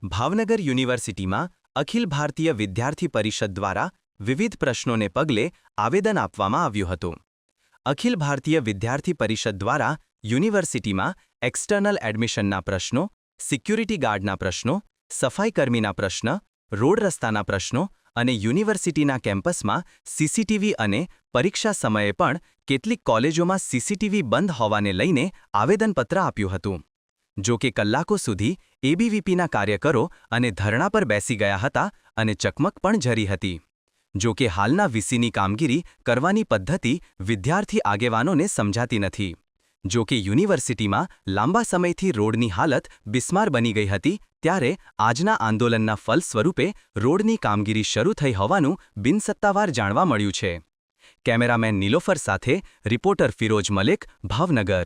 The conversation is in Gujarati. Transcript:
ભાવનગર યુનિવર્સિટીમાં અખિલ ભારતીય વિદ્યાર્થી પરિષદ દ્વારા વિવિધ પ્રશ્નોને પગલે આવેદન આપવામાં આવ્યું હતું. અખિલ ભારતીય વિદ્યાર્થી પરિષદ દ્વારા યુનિવર્સિટીમાં એક્સટર્નલ એડમિશનના પ્રશ્નો, સિક્યુરિટી ગાર્ડના પ્રશ્નો, સફાઈકર્મીના પ્રશ્ન, રોડ રસ્તાના પ્રશ્નો અને યુનિવર્સિટીના કેમ્પસમાં સીસીટીવી અને પરીક્ષા સમયે પણ કેટલીક કોલેજોમાં સીસીટીવી બંધ હોવાને લઈને આવેદનપત્ર આપ્યું હતું. જો કે કલાકો સુધી એબીવીપીના કાર્યકરો અને ધરણા પર બેસી ગયા હતા અને ચકમક પણ જરી હતી. જો કે હાલના વીસીની કામગીરી કરવાની પદ્ધતિ વિદ્યાર્થી આગેવાનોને સમજાતી નથી. જો કે યુનિવર્સિટીમાં લાંબા સમયથી રોડની હાલત બિસ્માર બની ગઈ હતી, ત્યારે આજના આંદોલનના ફલ સ્વરૂપે રોડની કામગીરી શરૂ થઈ હોવાનું બિનસત્તાવાર જાણવા મળ્યું છે. કેમેરામેન નિલોફર સાથે રિપોર્ટર ફિરોજ મલિક, ભાવનગર.